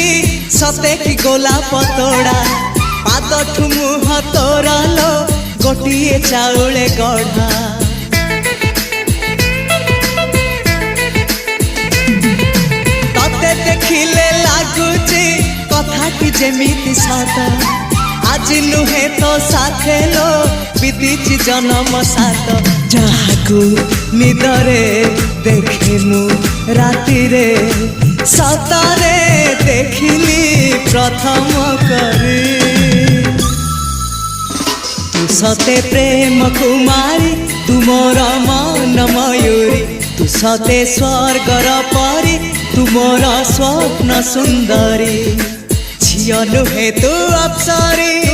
देखिली सते कि गोलाप तोड़ा पाद मुह तोर लो गोटे चाउले गढ़ा तते देखिले लगुची कथाटी जेमिति सत आज नुहे तो साथे लो बीतीची जन्म सात जहाकू निदरे देखे मु राति रे सतरे देखिली प्रथम करी तू सते प्रेम कुमारी तू मोर मन मयूरी तू सते स्वर्गर परी तू मोर स्वप्न सुंदरी झियो नुहे तू अप्सरी।